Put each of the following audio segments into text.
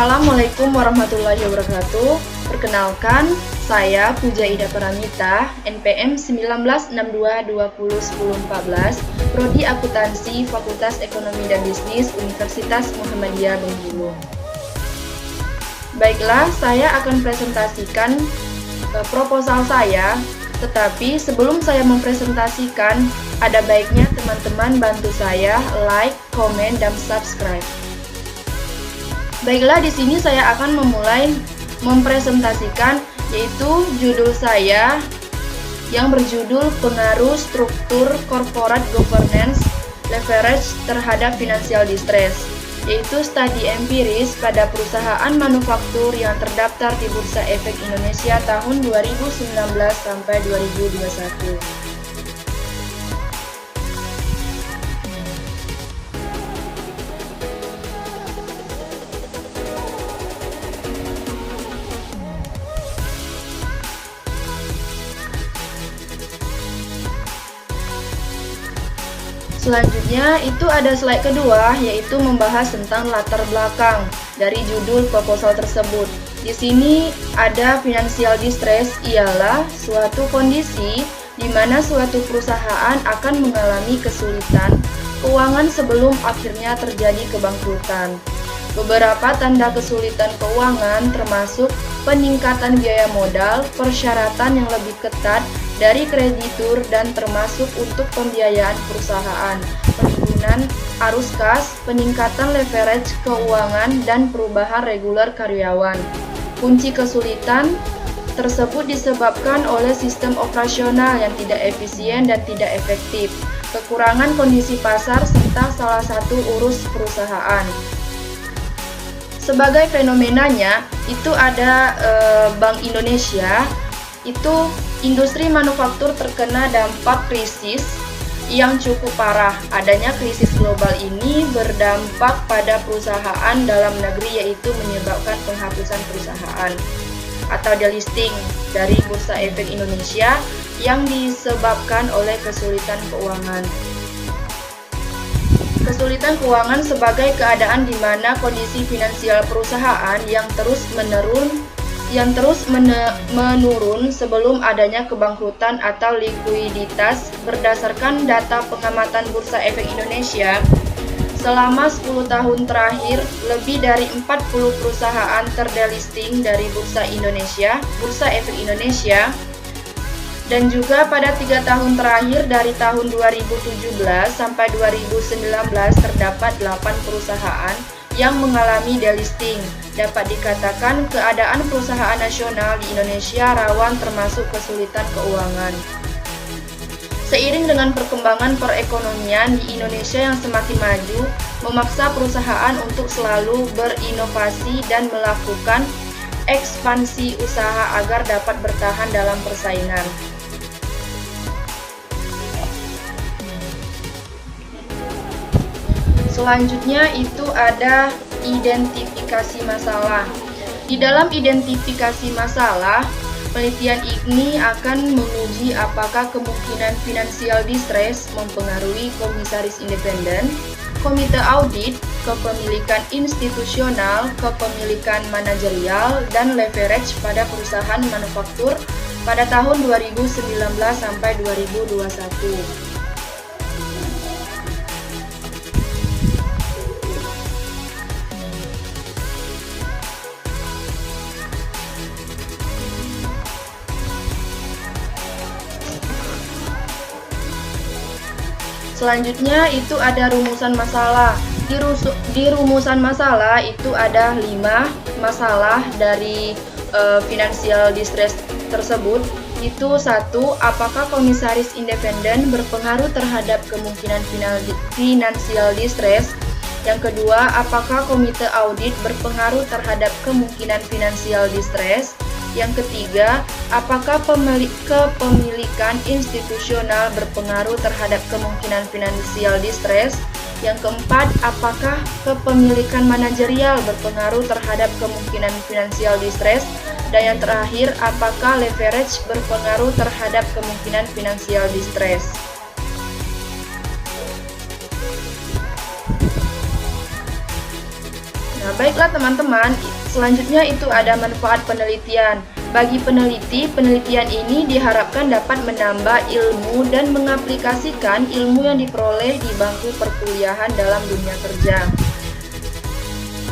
Assalamualaikum warahmatullahi wabarakatuh. Perkenalkan, saya Puja Ida Paramita, NPM 1962201014, Prodi Akuntansi Fakultas Ekonomi dan Bisnis Universitas Muhammadiyah Bengkulu. Baiklah, saya akan presentasikan proposal saya, tetapi sebelum saya mempresentasikan, ada baiknya teman-teman bantu saya like, komen, dan subscribe. Baiklah, di sini saya akan memulai mempresentasikan, yaitu judul saya yang berjudul Pengaruh Struktur Corporate Governance Leverage terhadap Financial Distress, yaitu studi empiris pada perusahaan manufaktur yang terdaftar di Bursa Efek Indonesia tahun 2019 sampai 2021. Selanjutnya itu ada slide kedua, yaitu membahas tentang latar belakang dari judul proposal tersebut. Di sini ada financial distress ialah suatu kondisi di mana suatu perusahaan akan mengalami kesulitan keuangan sebelum akhirnya terjadi kebangkrutan. Beberapa tanda kesulitan keuangan termasuk peningkatan biaya modal, persyaratan yang lebih ketat dari kreditur dan termasuk untuk pembiayaan perusahaan, penurunan arus kas, peningkatan leverage keuangan, dan perubahan reguler karyawan. Kunci kesulitan tersebut disebabkan oleh sistem operasional yang tidak efisien dan tidak efektif, kekurangan kondisi pasar, serta salah satu urus perusahaan. Sebagai fenomenanya, itu ada Bank Indonesia, itu industri manufaktur terkena dampak krisis yang cukup parah. Adanya krisis global ini berdampak pada perusahaan dalam negeri, yaitu menyebabkan penghapusan perusahaan atau delisting dari Bursa Efek Indonesia yang disebabkan oleh kesulitan keuangan. Kesulitan keuangan sebagai keadaan di mana kondisi finansial perusahaan yang terus menurun sebelum adanya kebangkrutan atau likuiditas. Berdasarkan data pengamatan Bursa Efek Indonesia, selama 10 tahun terakhir, lebih dari 40 perusahaan terdelisting dari Bursa Efek Indonesia. Dan juga pada 3 tahun terakhir dari tahun 2017 sampai 2019 terdapat 8 perusahaan yang mengalami delisting. Dapat dikatakan keadaan perusahaan nasional di Indonesia rawan termasuk kesulitan keuangan. Seiring dengan perkembangan perekonomian di Indonesia yang semakin maju, memaksa perusahaan untuk selalu berinovasi dan melakukan ekspansi usaha agar dapat bertahan dalam persaingan. Selanjutnya itu ada identifikasi masalah. Di dalam identifikasi masalah, penelitian ini akan menguji apakah kemungkinan financial distress mempengaruhi komisaris independen, komite audit, kepemilikan institusional, kepemilikan manajerial, dan leverage pada perusahaan manufaktur pada tahun 2019 sampai 2021. Selanjutnya itu ada rumusan masalah. Di rumusan masalah itu ada 5 masalah dari financial distress tersebut. Itu 1, apakah komisaris independen berpengaruh terhadap kemungkinan financial distress? Yang kedua, apakah komite audit berpengaruh terhadap kemungkinan financial distress? Yang ketiga, apakah kepemilikan institusional berpengaruh terhadap kemungkinan financial distress? Yang keempat, apakah kepemilikan manajerial berpengaruh terhadap kemungkinan financial distress? Dan yang terakhir, apakah leverage berpengaruh terhadap kemungkinan financial distress? Nah, baiklah teman-teman, Selanjutnya itu ada manfaat penelitian. Bagi peneliti, penelitian ini diharapkan dapat menambah ilmu dan mengaplikasikan ilmu yang diperoleh di bangku perkuliahan dalam dunia kerja.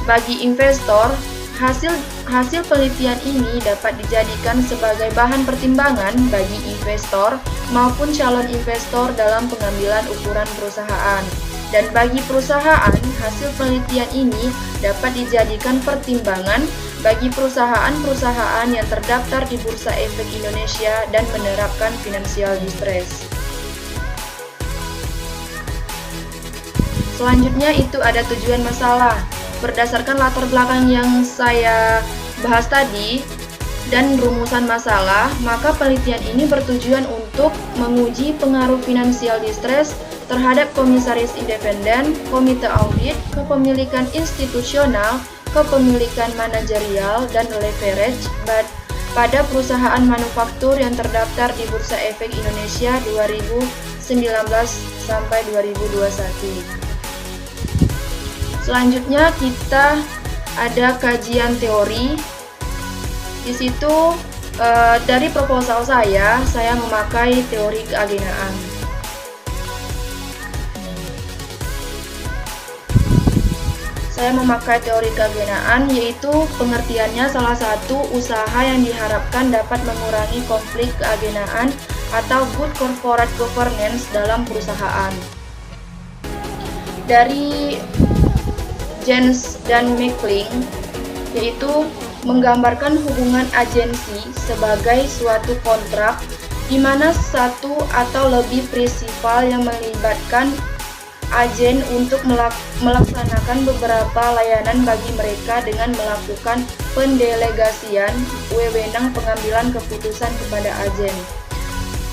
Bagi investor, hasil penelitian ini dapat dijadikan sebagai bahan pertimbangan bagi investor maupun calon investor dalam pengambilan ukuran perusahaan. Dan bagi perusahaan, hasil penelitian ini dapat dijadikan pertimbangan bagi perusahaan-perusahaan yang terdaftar di Bursa Efek Indonesia dan menerapkan financial distress. Selanjutnya itu ada tujuan masalah. Berdasarkan latar belakang yang saya bahas tadi dan rumusan masalah, maka penelitian ini bertujuan untuk menguji pengaruh financial distress terhadap komisaris independen, komite audit, kepemilikan institusional, kepemilikan manajerial, dan leverage pada perusahaan manufaktur yang terdaftar di Bursa Efek Indonesia 2019 sampai 2021. Selanjutnya kita ada kajian teori. Di situ dari proposal saya memakai teori keagenaan. Saya memakai teori keagenaan, yaitu pengertiannya salah satu usaha yang diharapkan dapat mengurangi konflik keagenaan atau good corporate governance dalam perusahaan. Dari Jens dan Meckling, yaitu menggambarkan hubungan agensi sebagai suatu kontrak di mana satu atau lebih prinsipal yang melibatkan agen untuk melaksanakan beberapa layanan bagi mereka dengan melakukan pendelegasian wewenang pengambilan keputusan kepada agen.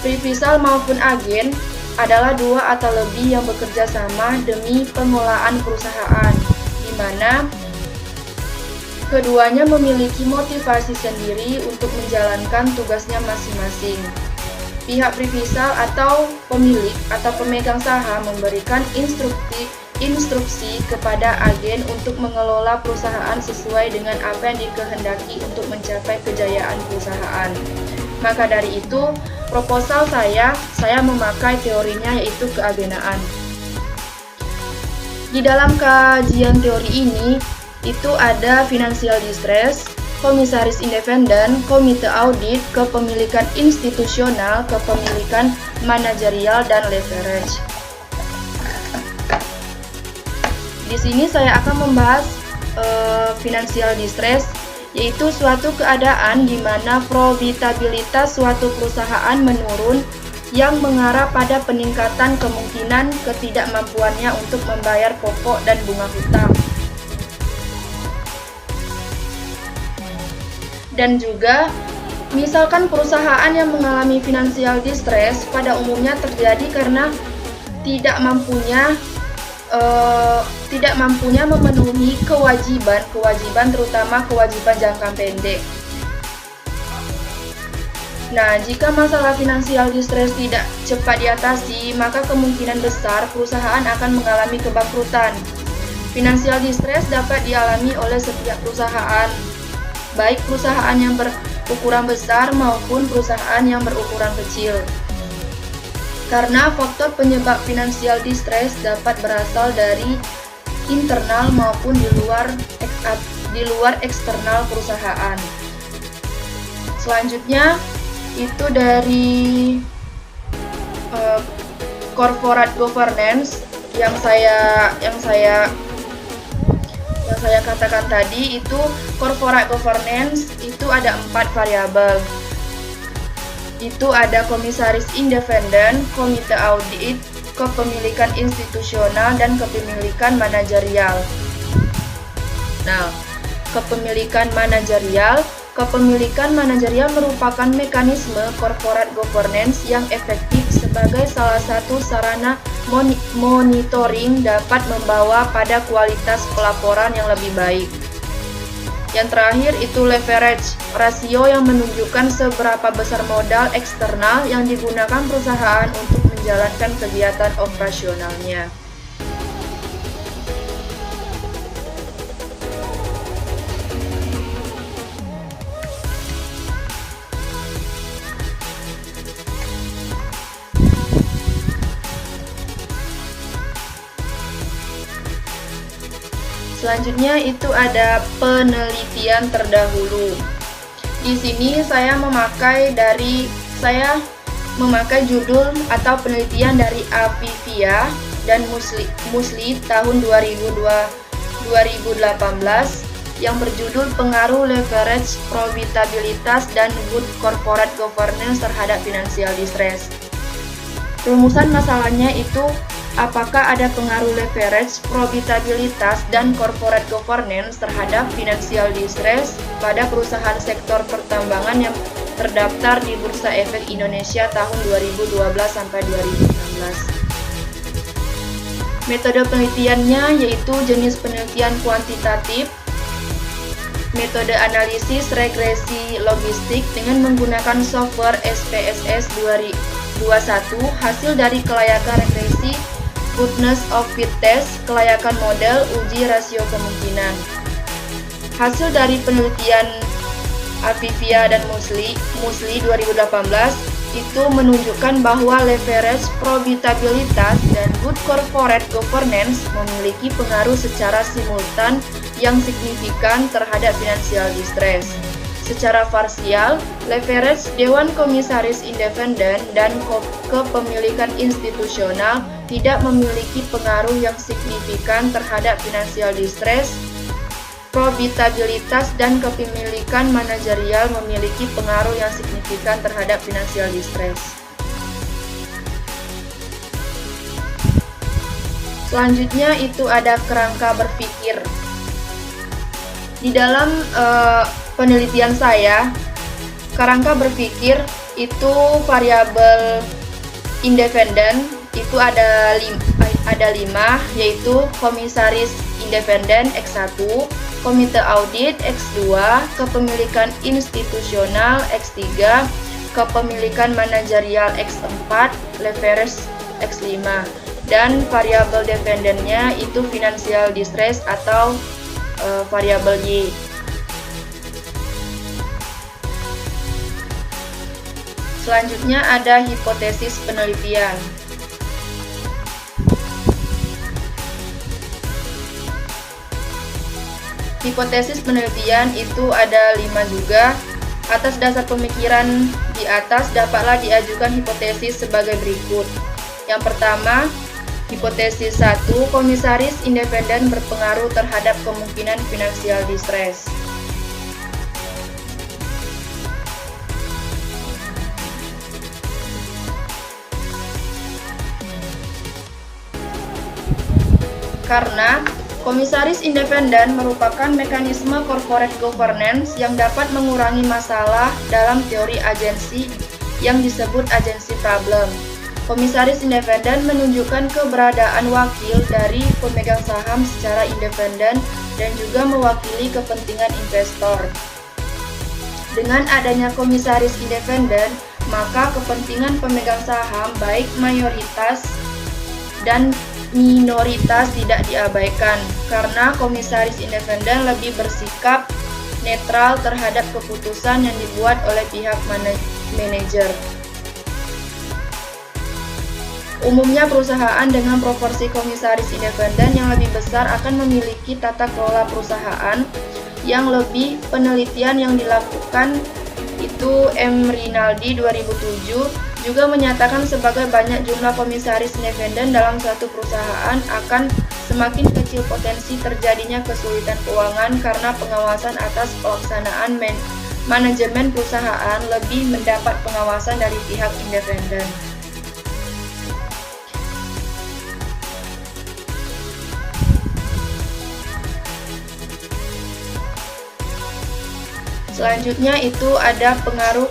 Privisal maupun agen adalah dua atau lebih yang bekerja sama demi pengelolaan perusahaan, di mana keduanya memiliki motivasi sendiri untuk menjalankan tugasnya masing-masing. Pihak privisal atau pemilik atau pemegang saham memberikan instruksi kepada agen untuk mengelola perusahaan sesuai dengan apa yang dikehendaki untuk mencapai kejayaan perusahaan. Maka dari itu, proposal saya memakai teorinya yaitu keagenaan. Di dalam kajian teori ini, itu ada financial distress, komisaris independen, komite audit, kepemilikan institusional, kepemilikan manajerial, dan leverage. Di sini saya akan membahas financial distress, yaitu suatu keadaan di mana profitabilitas suatu perusahaan menurun yang mengarah pada peningkatan kemungkinan ketidakmampuannya untuk membayar pokok dan bunga hutang. Dan juga, misalkan perusahaan yang mengalami financial distress pada umumnya terjadi karena tidak mampunya memenuhi kewajiban terutama kewajiban jangka pendek. Nah, jika masalah financial distress tidak cepat diatasi, maka kemungkinan besar perusahaan akan mengalami kebangkrutan. Financial distress dapat dialami oleh setiap perusahaan, baik perusahaan yang berukuran besar maupun perusahaan yang berukuran kecil. Karena faktor penyebab financial distress dapat berasal dari internal maupun di luar eksternal perusahaan. Selanjutnya itu dari corporate governance yang saya katakan tadi. Itu corporate governance itu ada 4 variabel. Itu ada komisaris independen, komite audit, kepemilikan institusional, dan kepemilikan manajerial. Nah, kepemilikan manajerial merupakan mekanisme corporate governance yang efektif sebagai salah satu sarana monitoring dapat membawa pada kualitas pelaporan yang lebih baik. Yang terakhir itu leverage, rasio yang menunjukkan seberapa besar modal eksternal yang digunakan perusahaan untuk menjalankan kegiatan operasionalnya. Selanjutnya itu ada penelitian terdahulu. Di sini saya memakai judul atau penelitian dari Afifia dan Musli tahun 2018 yang berjudul Pengaruh Leverage, Profitabilitas, dan Good Corporate Governance terhadap Financial Distress. Rumusan masalahnya itu apakah ada pengaruh leverage, profitabilitas, dan corporate governance terhadap financial distress pada perusahaan sektor pertambangan yang terdaftar di Bursa Efek Indonesia tahun 2012 sampai 2016. Metode penelitiannya yaitu jenis penelitian kuantitatif, metode analisis regresi logistik dengan menggunakan software SPSS 21, hasil dari kelayakan regresi, goodness of fit test, kelayakan model, uji rasio kemungkinan. Hasil dari penelitian Afifia dan Musli 2018 itu menunjukkan bahwa leverage, profitabilitas, dan good corporate governance memiliki pengaruh secara simultan yang signifikan terhadap financial distress. Secara parsial, leverage, Dewan Komisaris Independen, dan kepemilikan institusional tidak memiliki pengaruh yang signifikan terhadap financial distress. Profitabilitas dan kepemilikan manajerial memiliki pengaruh yang signifikan terhadap financial distress. Selanjutnya itu ada kerangka berpikir. Di dalam penelitian saya, kerangka berpikir itu variabel independen itu ada 5, yaitu komisaris independen X1, komite audit X2, kepemilikan institusional X3, kepemilikan manajerial X4, leverage X5, dan variabel dependennya itu financial distress atau variabel Y. Selanjutnya ada hipotesis penelitian. Hipotesis penelitian itu ada 5 juga. Atas dasar pemikiran di atas dapatlah diajukan hipotesis sebagai berikut. Yang pertama, hipotesis 1, komisaris independen berpengaruh terhadap kemungkinan financial distress. Karena komisaris independen merupakan mekanisme corporate governance yang dapat mengurangi masalah dalam teori agensi yang disebut agency problem. Komisaris independen menunjukkan keberadaan wakil dari pemegang saham secara independen dan juga mewakili kepentingan investor. Dengan adanya komisaris independen, maka kepentingan pemegang saham baik mayoritas dan minoritas tidak diabaikan, karena komisaris independen lebih bersikap netral terhadap keputusan yang dibuat oleh pihak manajer. Umumnya perusahaan dengan proporsi komisaris independen yang lebih besar akan memiliki tata kelola perusahaan yang lebih. Penelitian yang dilakukan itu M. Rinaldi 2007 juga menyatakan sebagai banyak jumlah komisaris independen dalam suatu perusahaan akan semakin kecil potensi terjadinya kesulitan keuangan karena pengawasan atas pelaksanaan manajemen perusahaan lebih mendapat pengawasan dari pihak independen. Selanjutnya itu ada pengaruh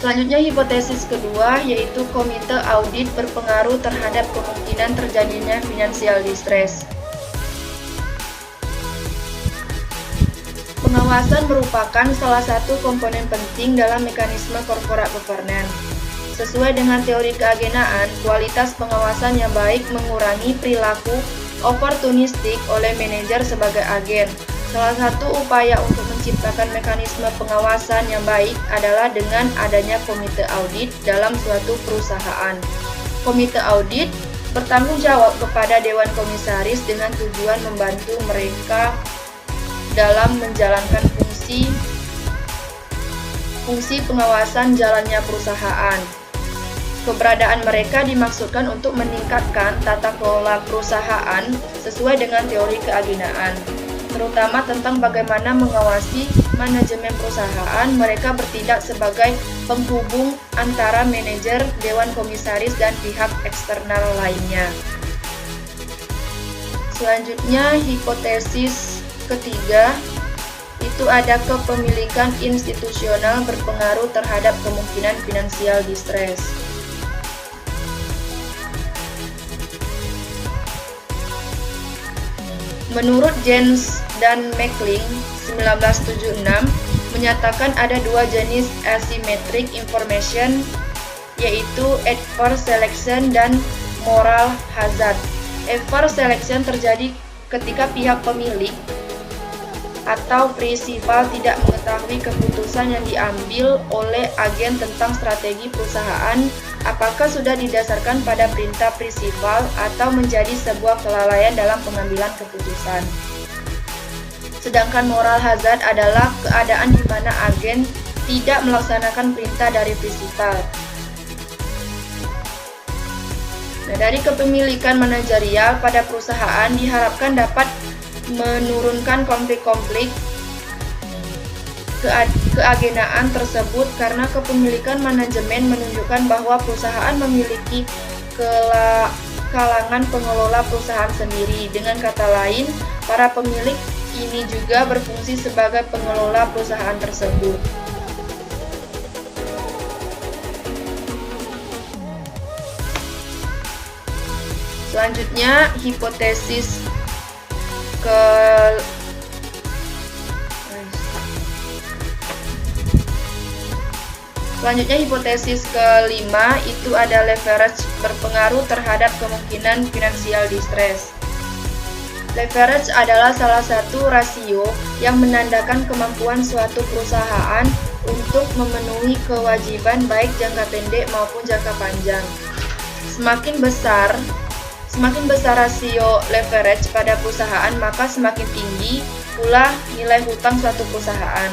Selanjutnya hipotesis kedua yaitu komite audit berpengaruh terhadap kemungkinan terjadinya financial distress. Pengawasan merupakan salah satu komponen penting dalam mekanisme corporate governance. Sesuai dengan teori keagenaan, kualitas pengawasan yang baik mengurangi perilaku oportunistik oleh manajer sebagai agen. Salah satu upaya untuk menciptakan mekanisme pengawasan yang baik adalah dengan adanya komite audit dalam suatu perusahaan. Komite audit bertanggung jawab kepada Dewan Komisaris dengan tujuan membantu mereka dalam menjalankan fungsi pengawasan jalannya perusahaan. Keberadaan mereka dimaksudkan untuk meningkatkan tata kelola perusahaan sesuai dengan teori keagenaan, terutama tentang bagaimana mengawasi manajemen perusahaan. Mereka bertindak sebagai penghubung antara manajer, dewan komisaris, dan pihak eksternal lainnya. Selanjutnya, hipotesis ketiga itu ada kepemilikan institusional berpengaruh terhadap kemungkinan financial distress. Menurut Jens dan McLean 1976 menyatakan ada dua jenis asymmetric information, yaitu adverse selection dan moral hazard. Adverse selection terjadi ketika pihak pemilik atau prinsipal tidak mengetahui keputusan yang diambil oleh agen tentang strategi perusahaan, apakah sudah didasarkan pada perintah prinsipal atau menjadi sebuah kelalaian dalam pengambilan keputusan. Sedangkan moral hazard adalah keadaan di mana agen tidak melaksanakan perintah dari prinsipal. Nah, dari kepemilikan manajerial pada perusahaan diharapkan dapat menurunkan konflik-konflik keagenaan tersebut karena kepemilikan manajemen menunjukkan bahwa perusahaan memiliki kalangan pengelola perusahaan sendiri. Dengan kata lain, para pemilik ini juga berfungsi sebagai pengelola perusahaan tersebut. Selanjutnya, hipotesis kelima itu ada leverage berpengaruh terhadap kemungkinan financial distress. Leverage adalah salah satu rasio yang menandakan kemampuan suatu perusahaan untuk memenuhi kewajiban baik jangka pendek maupun jangka panjang. Semakin besar rasio leverage pada perusahaan, maka semakin tinggi pula nilai hutang suatu perusahaan.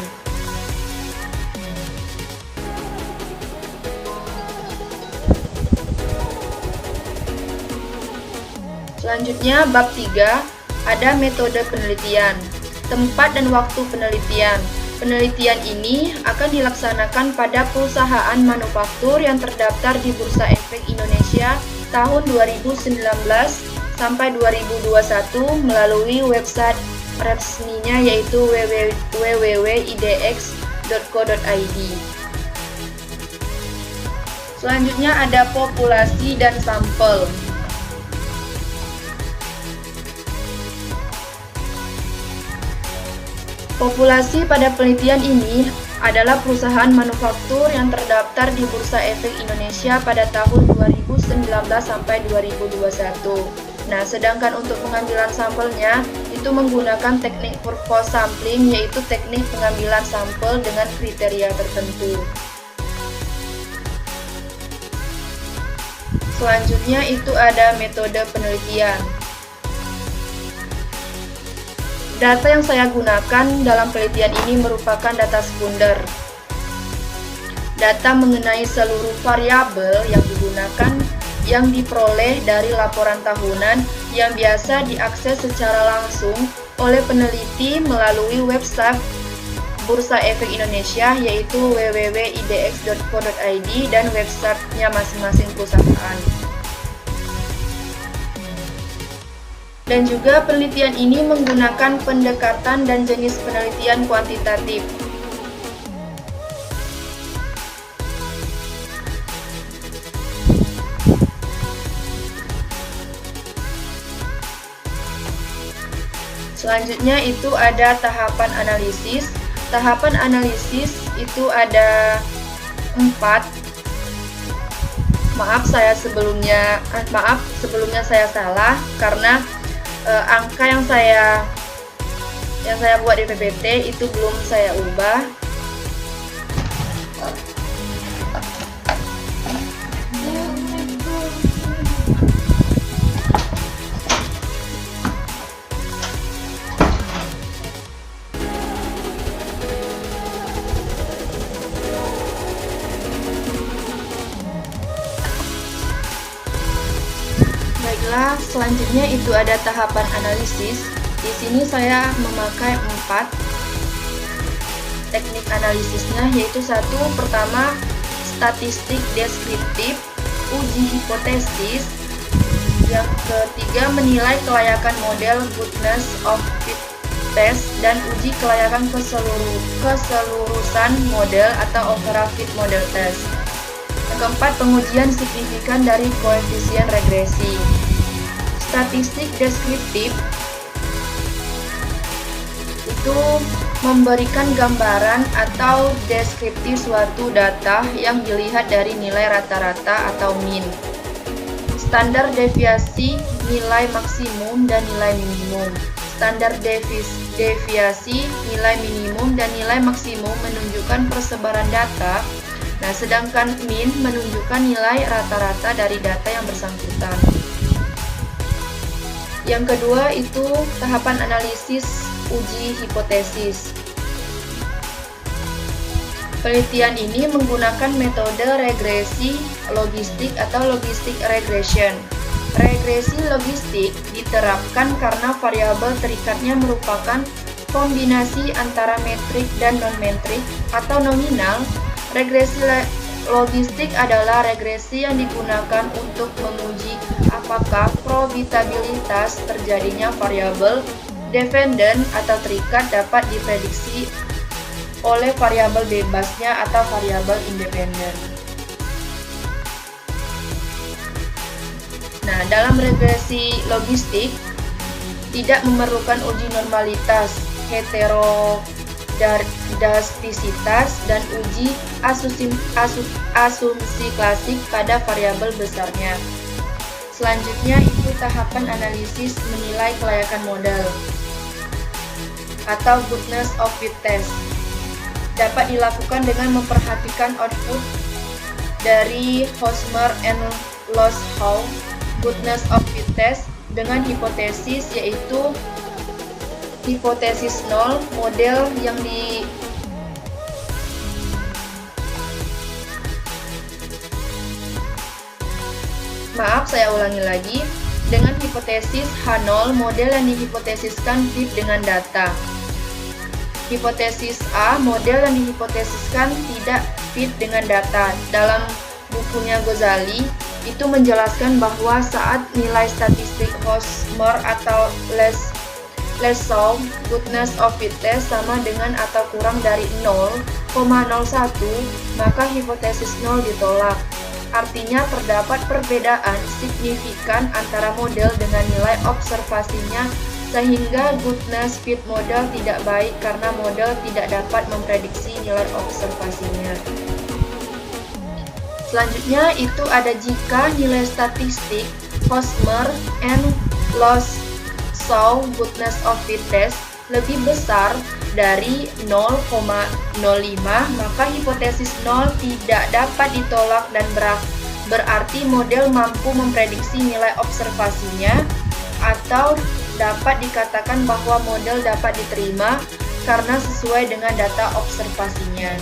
Selanjutnya, bab 3, ada metode penelitian, tempat dan waktu penelitian. Penelitian ini akan dilaksanakan pada perusahaan manufaktur yang terdaftar di Bursa Efek Indonesia tahun 2019 sampai 2021 melalui website resminya yaitu www.idx.co.id. Selanjutnya ada populasi dan sampel. Populasi pada penelitian ini adalah perusahaan manufaktur yang terdaftar di Bursa Efek Indonesia pada tahun 2019 sampai 2021. Nah, sedangkan untuk pengambilan sampelnya itu menggunakan teknik purpose sampling, yaitu teknik pengambilan sampel dengan kriteria tertentu. Selanjutnya itu ada metode penelitian. Data yang saya gunakan dalam penelitian ini merupakan data sekunder. Data mengenai seluruh variabel yang digunakan yang diperoleh dari laporan tahunan yang biasa diakses secara langsung oleh peneliti melalui website Bursa Efek Indonesia yaitu www.idx.co.id dan websitenya masing-masing perusahaan. Dan juga penelitian ini menggunakan pendekatan dan jenis penelitian kuantitatif. Selanjutnya itu ada tahapan analisis. Tahapan analisis itu ada 4. Maaf sebelumnya saya salah karena angka yang saya yang saya buat di PPT itu belum saya ubah. Baiklah, selanjutnya itu ada tahapan analisis. Di sini saya memakai 4 teknik analisisnya, yaitu pertama statistik deskriptif, uji hipotesis, yang ketiga menilai kelayakan model goodness of fit test, dan uji kelayakan keseluruhan model atau overall fit model test. Yang keempat, pengujian signifikan dari koefisien regresi. Statistik deskriptif itu memberikan gambaran atau deskripsi suatu data yang dilihat dari nilai rata-rata atau mean, standar deviasi, nilai maksimum dan nilai minimum. Standar deviasi, nilai minimum dan nilai maksimum menunjukkan persebaran data. Nah, sedangkan mean menunjukkan nilai rata-rata dari data yang bersangkutan. Yang kedua itu tahapan analisis uji hipotesis. Penelitian ini menggunakan metode regresi logistik atau logistic regression. Regresi logistik diterapkan karena variabel terikatnya merupakan kombinasi antara metrik dan non-metrik atau nominal. Regresi logistik adalah regresi yang digunakan untuk menguji apakah probabilitas terjadinya variabel dependent atau terikat dapat diprediksi oleh variabel bebasnya atau variabel independen. Nah, dalam regresi logistik tidak memerlukan uji normalitas, heterodastisitas, dan uji asumsi klasik pada variabel besarnya. Selanjutnya itu tahapan analisis menilai kelayakan model atau goodness of fit test. Dapat dilakukan dengan memperhatikan output dari Hosmer and Loshow goodness of fit test dengan hipotesis, yaitu hipotesis 0, model yang saya ulangi lagi. Dengan hipotesis H0, model yang dihipotesiskan fit dengan data. Hipotesis A, model yang dihipotesiskan tidak fit dengan data. Dalam bukunya Ghazali, itu menjelaskan bahwa saat nilai statistik Hosmer atau Loshow goodness of fit test sama dengan atau kurang dari 0,01, maka hipotesis 0 ditolak. Artinya terdapat perbedaan signifikan antara model dengan nilai observasinya, sehingga goodness fit model tidak baik karena model tidak dapat memprediksi nilai observasinya. Selanjutnya itu ada jika nilai statistik Hosmer and Loshow goodness of fit test lebih besar dari 0,05, maka hipotesis 0 tidak dapat ditolak dan berarti model mampu memprediksi nilai observasinya, atau dapat dikatakan bahwa model dapat diterima karena sesuai dengan data observasinya.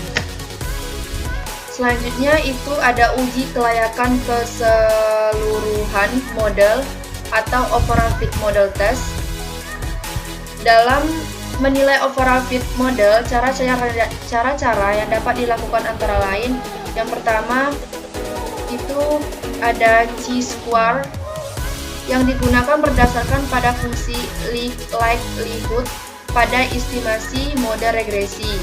Selanjutnya itu ada uji kelayakan keseluruhan model atau overall fit model test. Dalam menilai overall fit model, cara-cara yang dapat dilakukan antara lain, yang pertama itu ada chi-square yang digunakan berdasarkan pada fungsi likelihood pada estimasi model regresi.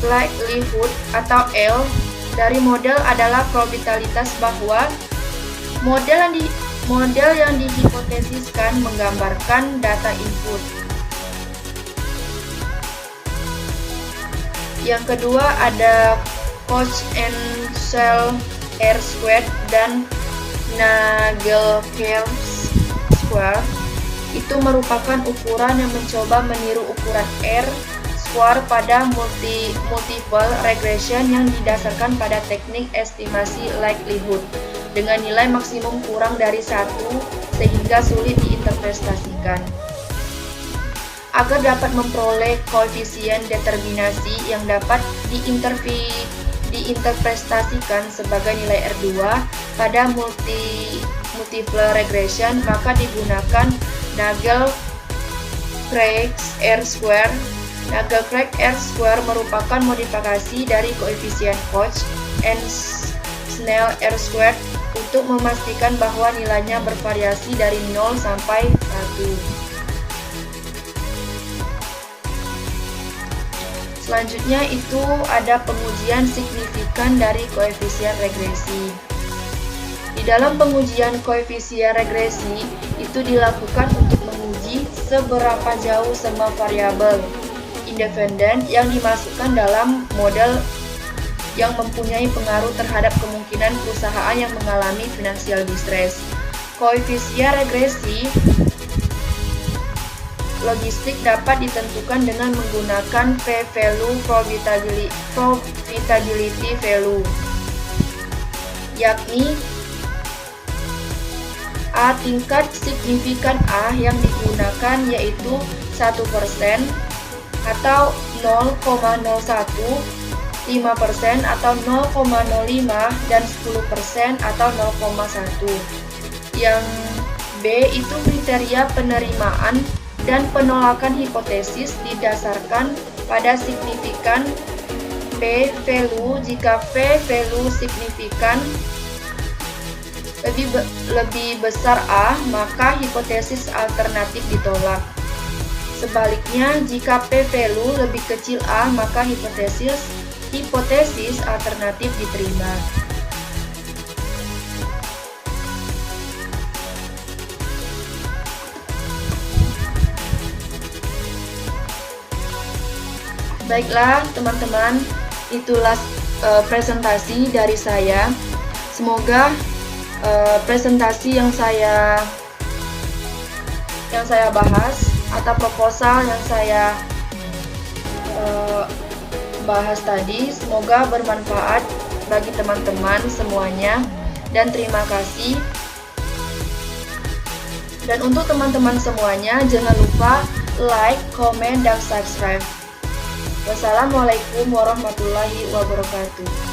Likelihood atau L dari model adalah probabilitas bahwa model yang dihipotesiskan menggambarkan data input. Yang kedua ada Koch-and-Shell R-squared dan Nagelker's square. itu merupakan ukuran yang mencoba meniru ukuran R-square pada multiple regression yang didasarkan pada teknik estimasi likelihood dengan nilai maksimum kurang dari 1 sehingga sulit diinterpretasikan. Agar dapat memperoleh koefisien determinasi yang dapat diinterpretasikan sebagai nilai R2 pada multiple regression, maka digunakan Nagle-Kreysz R-square. Nagle-Kreysz R-square merupakan modifikasi dari koefisien Koch and Snell R-square untuk memastikan bahwa nilainya bervariasi dari 0 sampai 1. Selanjutnya itu ada pengujian signifikan dari koefisien regresi. Di dalam pengujian koefisien regresi itu dilakukan untuk menguji seberapa jauh semua variabel independen yang dimasukkan dalam model yang mempunyai pengaruh terhadap kemungkinan perusahaan yang mengalami financial distress. Koefisien regresi logistik dapat ditentukan dengan menggunakan p-value profitability value, yakni A tingkat signifikan A yang digunakan yaitu 1% atau 0,01, 5% atau 0,05 dan 10% atau 0,1. Yang B itu kriteria penerimaan dan penolakan hipotesis didasarkan pada signifikan p-value. Jika p-value signifikan lebih besar A, maka hipotesis alternatif ditolak. Sebaliknya, jika p-value lebih kecil A, maka hipotesis alternatif diterima. Baiklah teman-teman, itulah presentasi dari saya. Semoga presentasi yang saya bahas atau proposal yang saya bahas tadi semoga bermanfaat bagi teman-teman semuanya, dan terima kasih. Dan untuk teman-teman semuanya, jangan lupa like, comment, dan subscribe. Wassalamualaikum warahmatullahi wabarakatuh.